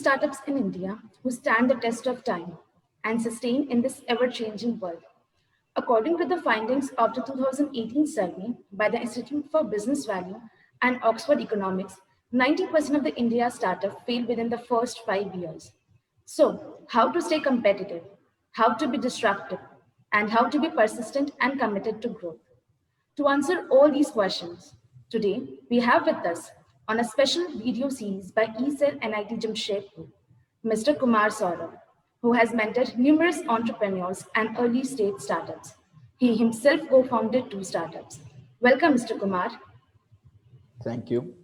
startups in India who stand the test of time and sustain in this ever-changing world. According to the findings of the 2018 survey by the Institute for Business Value and Oxford Economics, 90% of the India startups fail within the first 5 years. So, how to stay competitive, how to be disruptive, and how to be persistent and committed to growth? To answer all these questions, today we have with us on a special video series by eCell NIT Jamshedpur, Mr. Kumar Saurabh, who has mentored numerous entrepreneurs and early stage startups. He himself co-founded 2 startups. Welcome, Mr. Kumar. Thank you.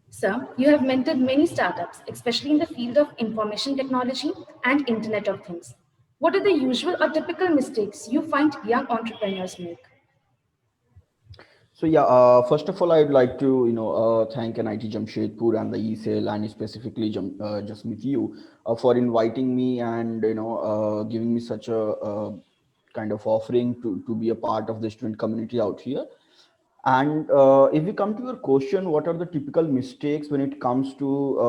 Sir, you have mentored many startups, especially in the field of information technology and Internet of Things. What are the usual or typical mistakes you find young entrepreneurs make? So yeah, first of all, I'd like to thank NIT Jamshedpur and the eSale and specifically just with you for inviting me and giving me such a kind of offering to be a part of the student community out here. And if we come to your question, what are the typical mistakes when it comes to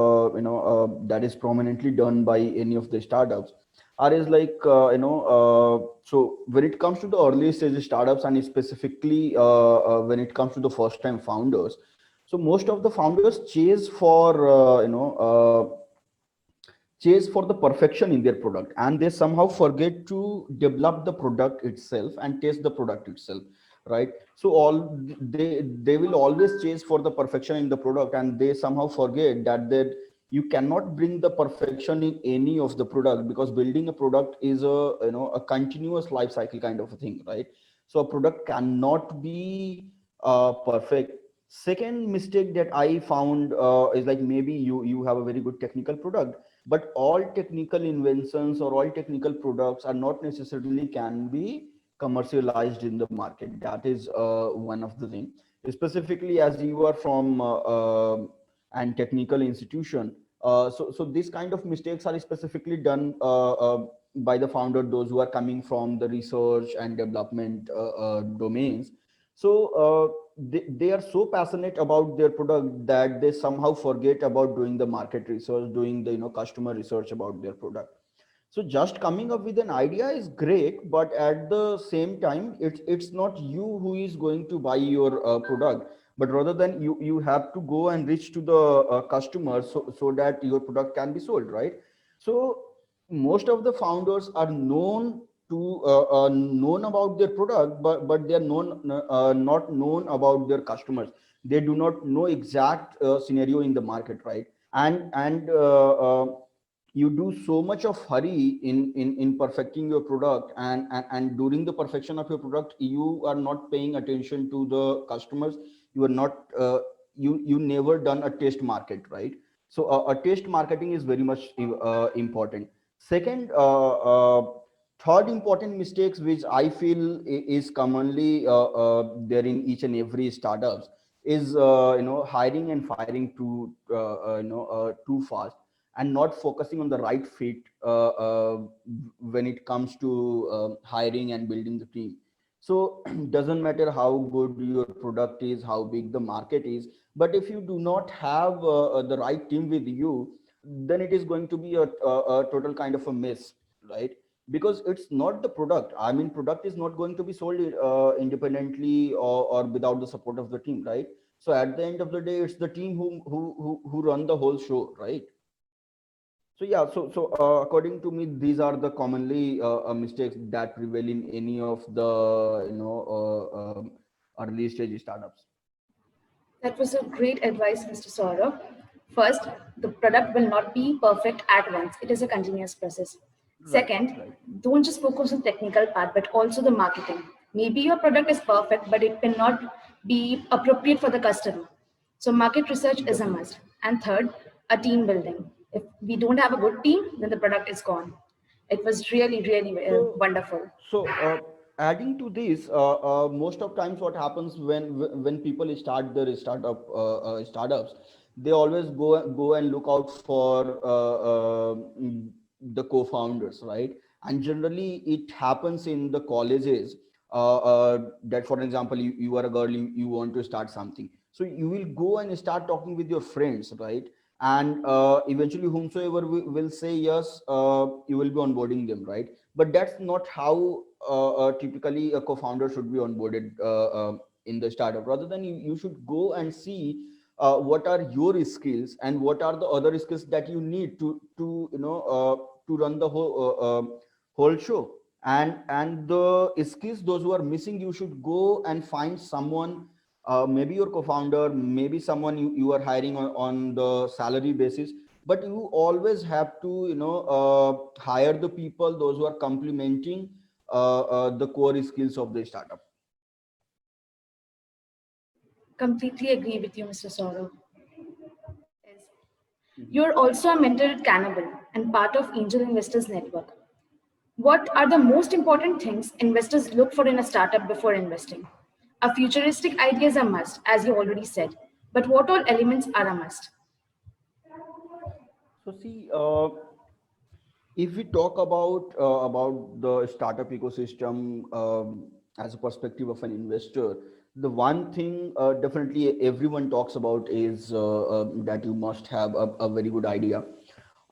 that is prominently done by any of the startups? Are is like so when it comes to the early stage startups and specifically when it comes to the first time founders, so most of the founders chase for the perfection in their product, and they somehow forget to develop the product itself and test the product itself, right? So all they will always chase for the perfection in the product, and they somehow forget that you cannot bring the perfection in any of the product, because building a product is a continuous life cycle kind of a thing, right? So a product cannot be perfect. Second mistake that I found is like, maybe you have a very good technical product, but all technical inventions or all technical products are not necessarily can be commercialized in the market. That is one of the things. Specifically, as you are from an technical institution, so these kind of mistakes are specifically done by the founder, those who are coming from the research and development domains. So they are so passionate about their product that they somehow forget about doing the market research, doing the customer research about their product. So just coming up with an idea is great, but at the same time, it's not you who is going to buy your product, but rather than you have to go and reach to the customers, so that your product can be sold, right? So most of the founders are known about their product, but they are not known about their customers. They do not know exact scenario in the market, right? And you do so much of hurry in perfecting your product, and during the perfection of your product, you are not paying attention to the customers. You are not you never done a test market, right? So a test marketing is very much important. Second, third important mistakes which I feel is commonly there in each and every startups is hiring and firing too fast, and not focusing on the right fit when it comes to hiring and building the team. So doesn't matter how good your product is, how big the market is, but if you do not have the right team with you, then it is going to be a total kind of a mess, right? Because it's not the product. I mean, product is not going to be sold independently or without the support of the team, right? So at the end of the day, it's the team who run the whole show, right? So yeah, so according to me, these are the commonly mistakes that prevail in any of the early stage startups. That was a great advice, Mr. Saurabh. First, the product will not be perfect at once. It is a continuous process. Right, Second, right. don't just focus on technical part, but also the marketing. Maybe your product is perfect, but it cannot be appropriate for the customer. So market research is a Definitely. must. And third, a team building. If we don't have a good team, then the product is gone. It was really, really So, wonderful. adding to this, most of times what happens when people start their startups, they always go and look out for the co-founders, right? And generally, it happens in the colleges. That, for example, you are a girl, you want to start something, so you will go and start talking with your friends, right? and eventually whomsoever will say yes, you will be onboarding them, right? But that's not how typically a co-founder should be onboarded in the startup. Rather than you should go and see what are your skills and what are the other skills that you need to run the whole show. And the skills those who are missing, you should go and find someone, maybe your co-founder, maybe someone you are hiring on the salary basis. But you always have to hire the people those who are complementing the core skills of the startup. Completely agree with you, Mr. Saurav. Yes. Mhm. You're also a mentor at Cannibal and part of Angel Investors Network. What are the most important things investors look for in a startup before investing? A futuristic idea is a must, as you already said. But what all elements are a must? So see, if we talk about the startup ecosystem, as a perspective of an investor, the one thing definitely everyone talks about is that you must have a very good idea.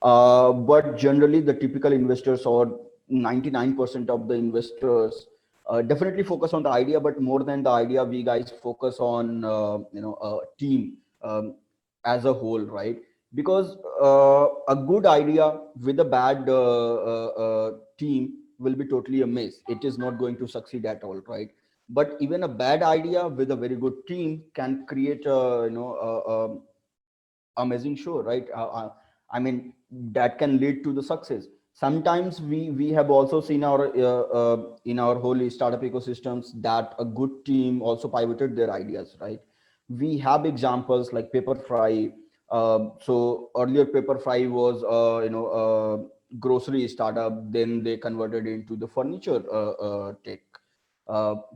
But generally, the typical investors, or 99% of the investors, definitely focus on the idea. But more than the idea, we guys focus on a team as a whole, right? Because a good idea with a bad team will be totally a mess. It is not going to succeed at all, right? But even a bad idea with a very good team can create amazing show, right? I mean, that can lead to the success. Sometimes we have also seen our in our whole startup ecosystems that a good team also pivoted their ideas, right? We have examples like Paperfry. So earlier Paperfry was grocery startup, then they converted into the furniture tech,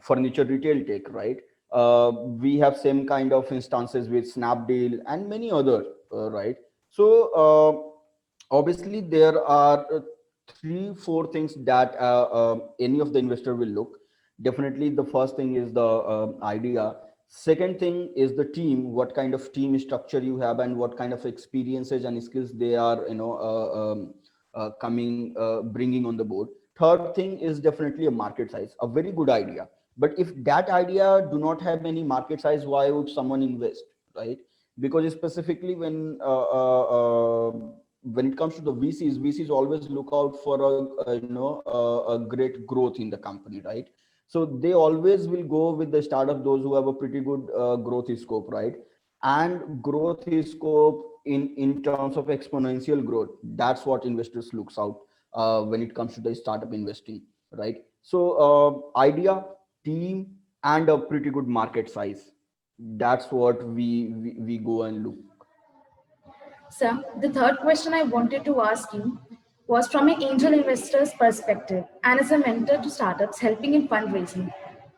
furniture retail tech, right? We have same kind of instances with Snapdeal and many other, right? So obviously there are three four things that any of the investor will look. Definitely the first thing is the idea. Second thing is the team, what kind of team structure you have and what kind of experiences and skills they are coming bringing on the board. Third thing is definitely a market size, a very good idea. But if that idea do not have any market size, why would someone invest, right? Because specifically when it comes to the VCs always look out for a great growth in the company, right? So they always will go with the startup those who have a pretty good growth scope, right? And growth scope in terms of exponential growth, that's what investors looks out when it comes to the startup investing, right? So idea, team, and a pretty good market size, that's what we go and look. Sir, the third question I wanted to ask you was from an angel investor's perspective and as a mentor to startups helping in fundraising.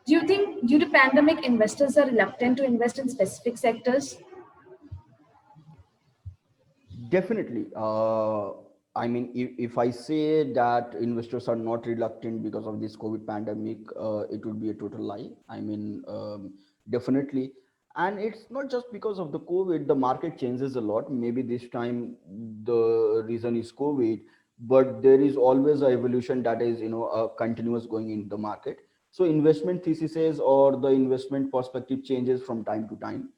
Do you think due to pandemic investors are reluctant to invest in specific sectors? Definitely. I mean, if I say that investors are not reluctant because of this COVID pandemic, it would be a total lie. I mean, definitely. And it's not just because of the COVID, the market changes a lot. Maybe this time the reason is COVID, but there is always a evolution that is, continuous going in the market. So investment theses or the investment perspective changes from time to time.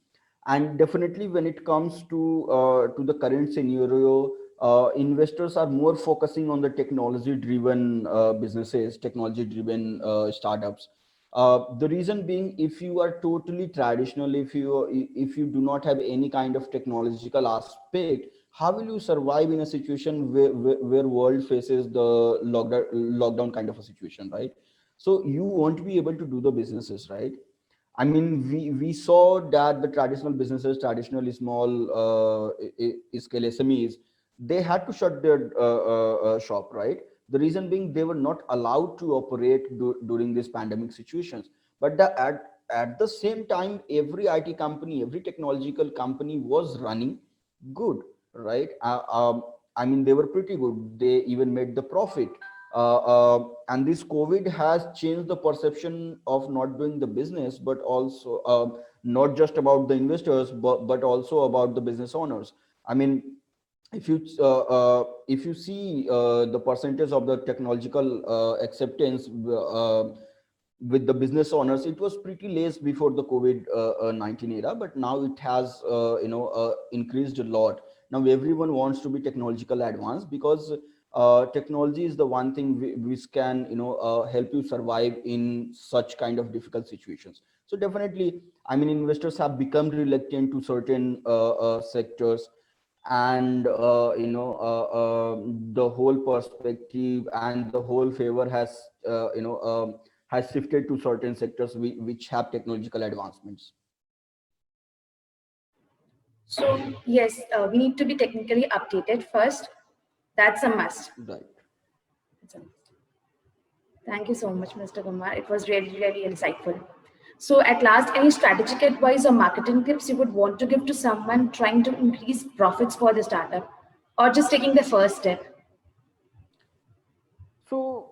And definitely when it comes to the current scenario, investors are more focusing on the technology driven businesses, technology driven startups. The reason being, if you are totally traditional, if you do not have any kind of technological aspect, how will you survive in a situation where world faces the lockdown kind of a situation, right? So you won't be able to do the businesses, right? I mean, we saw that the traditional businesses, traditional small scale SMEs, they had to shut their shop, right? The reason being they were not allowed to operate during these pandemic situations. But at the same time, every IT company, every technological company was running good, right? I mean, they were pretty good. They even made the profit. And this COVID has changed the perception of not doing the business, but also not just about the investors, but also about the business owners. I mean, if you see the percentage of the technological acceptance with the business owners, it was pretty less before the COVID 19 era, but now it has increased a lot. Now everyone wants to be technological advanced, because technology is the one thing which can help you survive in such kind of difficult situations. So definitely, I mean, investors have become reluctant to certain sectors, and the whole perspective and the whole favor has shifted to certain sectors which have technological advancements. So yes, we need to be technically updated first. That's a must. Right. It's a must. Thank you so much, Mr. Kumar. It was really, really insightful. So, at last, any strategic advice or marketing tips you would want to give to someone trying to increase profits for the startup or just taking the first step? So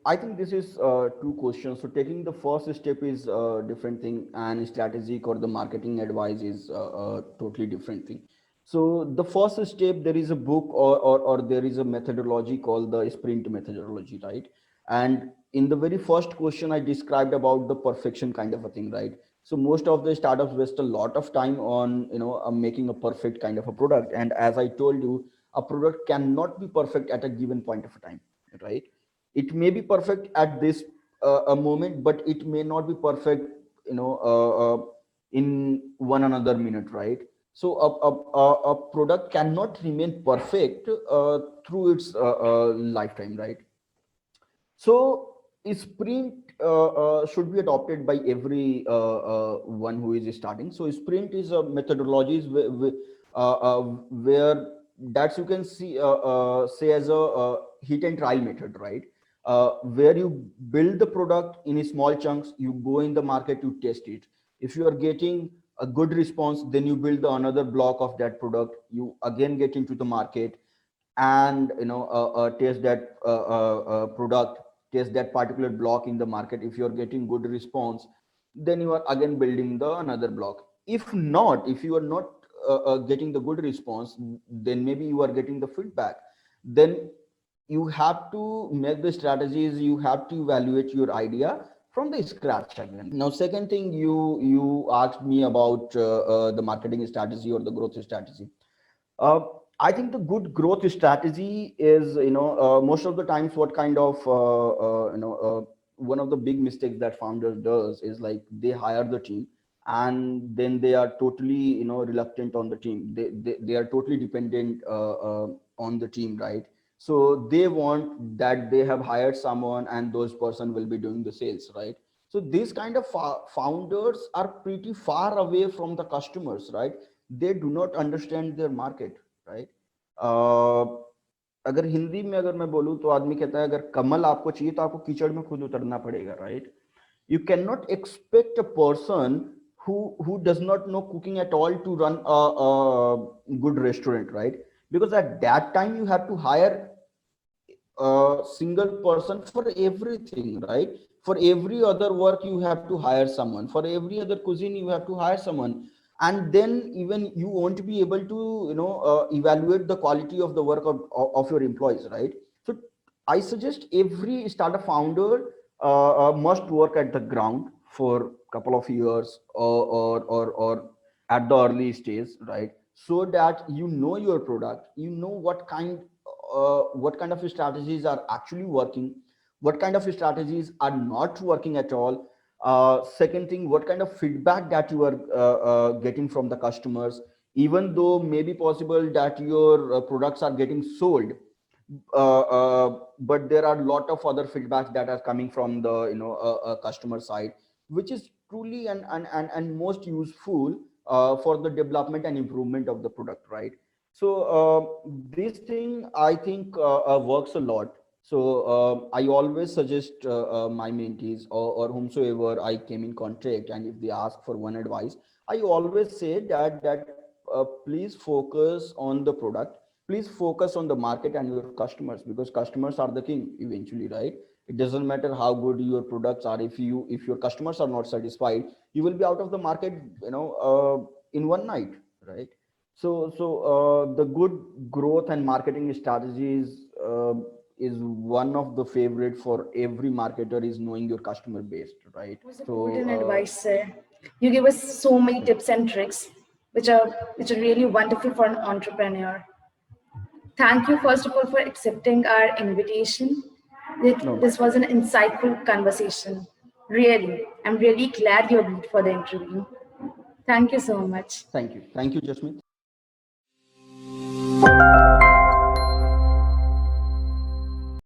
I think this is two questions. So taking the first step is a different thing, and strategic or the marketing advice is a totally different thing. So the first step, there is a book, or there is a methodology called the sprint methodology, right? And in the very first question, I described about the perfection kind of a thing, right? So most of the startups waste a lot of time on making a perfect kind of a product, and as I told you, a product cannot be perfect at a given point of time, right? It may be perfect at this a moment, but it may not be perfect in one another minute, right? So a product cannot remain perfect through its lifetime, right? So sprint should be adopted by every one who is starting. So sprint is a methodology where that you can see say as a hit and trial method, right? Where you build the product in small chunks, you go in the market, you test it. If you are getting a good response, then you build another block of that product, you again get into the market, and test that product, test that particular block in the market. If you're getting good response, then you are again building the another block. If not, if you are not getting the good response, then maybe you are getting the feedback, then you have to make the strategies, you have to evaluate your idea from the scratch again. Now second thing, you asked me about the marketing strategy or the growth strategy. uh, I think the good growth strategy is, most of the times, what kind of, one of the big mistakes that founders does is like they hire the team, and then they are totally, reluctant on the team. They are totally dependent on the team, right? So they want that they have hired someone and those person will be doing the sales, right? So these kind of founders are pretty far away from the customers, right? They do not understand their market, right? अगर हिंदी में अगर मैं बोलूं तो आदमी कहता है, अगर कमल आपको चाहिए तो आपको कीचड़ में खुद उतरना पड़ेगा, right? You cannot expect a person who does not know cooking at all to run a good restaurant, right? Because at that time you have to hire a single person for everything, right? For every other work you have to hire someone, for every other cuisine you have to hire someone, and then even you won't be able to evaluate the quality of the work of your employees, right? So I suggest every startup founder must work at the ground for a couple of years, or at the early stage, right? So that you know your product, you know what kind of strategies are actually working, what kind of strategies are not working at all. Second thing, what kind of feedback that you are getting from the customers, even though maybe possible that your products are getting sold, but there are a lot of other feedbacks that are coming from the customer side, which is truly and most useful for the development and improvement of the product, right? So this thing I think works a lot. So I always suggest my mentees, or whomsoever I came in contact, and if they ask for one advice, I always say that please focus on the product, please focus on the market and your customers, because customers are the king eventually, right? It doesn't matter how good your products are, if your customers are not satisfied, you will be out of the market in one night, right? The good growth and marketing strategies is one of the favorite for every marketer is knowing your customer base, right? That was a So golden advice, sir. You gave us so many tips and tricks, which are really wonderful for an entrepreneur. Thank you, first of all, for accepting our invitation. no, This was an insightful conversation. Really, I'm really glad you agreed for the interview. Thank you so much. thank you, Jasmine.